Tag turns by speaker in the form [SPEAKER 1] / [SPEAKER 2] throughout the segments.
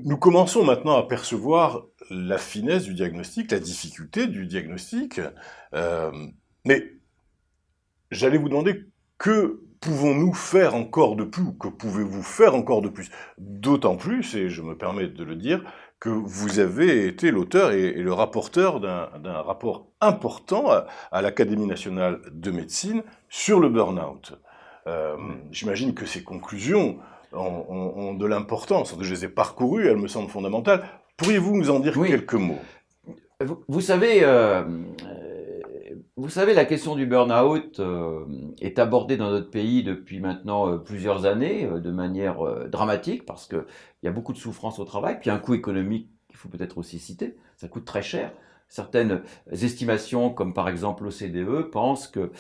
[SPEAKER 1] Nous commençons maintenant à percevoir la finesse du diagnostic, la difficulté du diagnostic. Euh, mais j'allais vous demander que pouvons-nous faire encore de plus, ou que pouvez-vous faire encore de plus? D'autant plus, et je me permets de le dire, que vous avez été l'auteur et le rapporteur d'un rapport important à l'Académie nationale de médecine sur le burn-out. J'imagine que ces conclusions ont de l'importance. Je les ai parcourues, elles me semblent fondamentales. Pourriez-vous nous en dire
[SPEAKER 2] Oui,
[SPEAKER 1] quelques mots?
[SPEAKER 2] vous savez, la question du burn-out est abordée dans notre pays depuis maintenant plusieurs années de manière dramatique parce qu'il y a beaucoup de souffrance au travail, puis un coût économique qu'il faut peut-être aussi citer, ça coûte très cher. Certaines estimations, comme par exemple l'OCDE, pensent que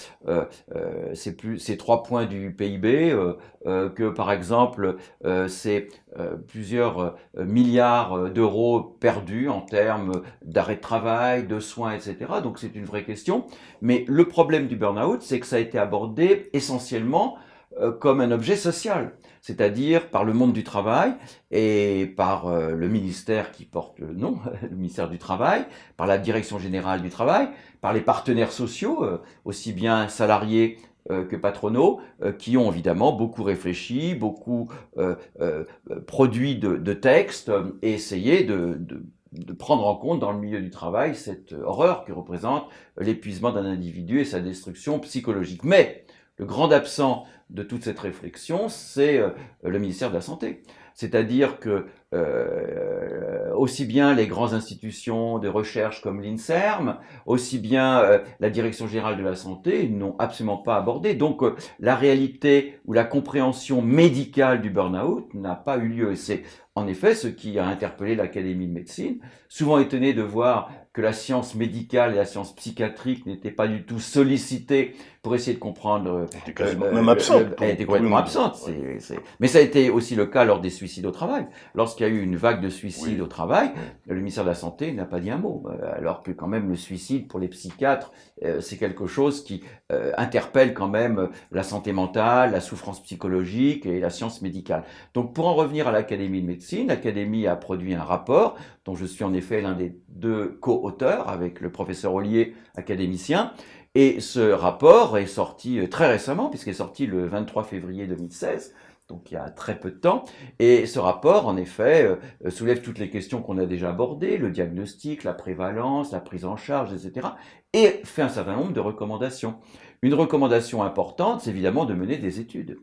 [SPEAKER 2] c'est 3 points du PIB, que par exemple c'est plusieurs milliards d'euros perdus en termes d'arrêt de travail, de soins, etc. Donc c'est une vraie question. Mais le problème du burn-out, c'est que ça a été abordé essentiellement comme un objet social, c'est-à-dire par le monde du travail et par le ministère qui porte le nom, le ministère du Travail, par la Direction générale du travail, par les partenaires sociaux, aussi bien salariés que patronaux, qui ont évidemment beaucoup réfléchi, beaucoup produit de textes et essayé de prendre en compte dans le milieu du travail cette horreur que représente l'épuisement d'un individu et sa destruction psychologique. Mais le grand absent de toute cette réflexion, c'est le ministère de la Santé. C'est-à-dire que aussi bien les grandes institutions de recherche comme l'INSERM, aussi bien la Direction générale de la santé n'ont absolument pas abordé. Donc la réalité ou la compréhension médicale du burn-out n'a pas eu lieu. Et c'est en effet ce qui a interpellé l'Académie de médecine, souvent étonné de voir que la science médicale et la science psychiatrique n'étaient pas du tout sollicitées pour essayer de comprendre.
[SPEAKER 1] C'était quasiment même absent.
[SPEAKER 2] Elle était complètement absente. Mais ça a été aussi le cas lors des suicides au travail. Lorsqu'il y a eu une vague de suicides
[SPEAKER 1] Oui,
[SPEAKER 2] au travail,
[SPEAKER 1] oui.
[SPEAKER 2] le ministère de la Santé n'a pas dit un mot. Alors que quand même le suicide pour les psychiatres, c'est quelque chose qui interpelle quand même la santé mentale, la souffrance psychologique et la science médicale. Donc pour en revenir à l'Académie de médecine, l'Académie a produit un rapport dont je suis en effet l'un des 2 co-auteurs avec le professeur Ollier, académicien. Et ce rapport est sorti très récemment, puisqu'il est sorti le 23 février 2016, donc il y a très peu de temps. Et ce rapport, en effet, soulève toutes les questions qu'on a déjà abordées, le diagnostic, la prévalence, la prise en charge, etc. Et fait un certain nombre de recommandations. Une recommandation importante, c'est évidemment de mener des études.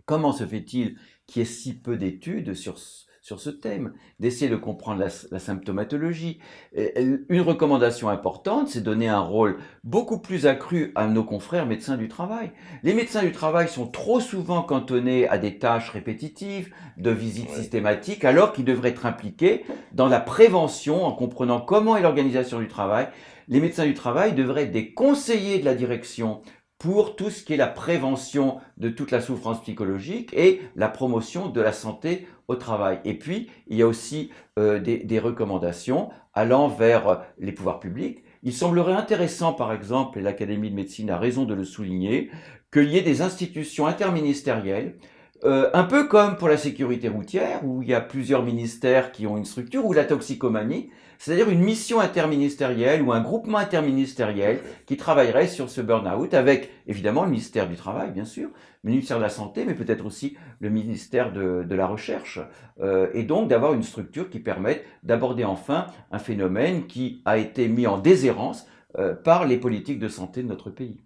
[SPEAKER 2] Comment se fait-il qu'il y ait si peu d'études sur ce thème, d'essayer de comprendre la symptomatologie? Une recommandation importante, c'est donner un rôle beaucoup plus accru à nos confrères médecins du travail. Les médecins du travail sont trop souvent cantonnés à des tâches répétitives, de visites
[SPEAKER 1] Oui.
[SPEAKER 2] systématiques, alors qu'ils devraient être impliqués dans la prévention en comprenant comment est l'organisation du travail. Les médecins du travail devraient être des conseillers de la direction pour tout ce qui est la prévention de toute la souffrance psychologique et la promotion de la santé au travail. Et puis, il y a aussi des recommandations allant vers les pouvoirs publics. Il semblerait intéressant, par exemple, et l'Académie de médecine a raison de le souligner, qu'il y ait des institutions interministérielles, un peu comme pour la sécurité routière, où il y a plusieurs ministères qui ont une structure, ou la toxicomanie, c'est-à-dire une mission interministérielle ou un groupement
[SPEAKER 1] Tout à
[SPEAKER 2] interministériel
[SPEAKER 1] fait.
[SPEAKER 2] qui travaillerait sur ce burn-out avec évidemment le ministère du Travail, bien sûr, le ministère de la Santé, mais peut-être aussi le ministère de la Recherche, et donc d'avoir une structure qui permette d'aborder enfin un phénomène qui a été mis en déshérence par les politiques de santé de notre pays.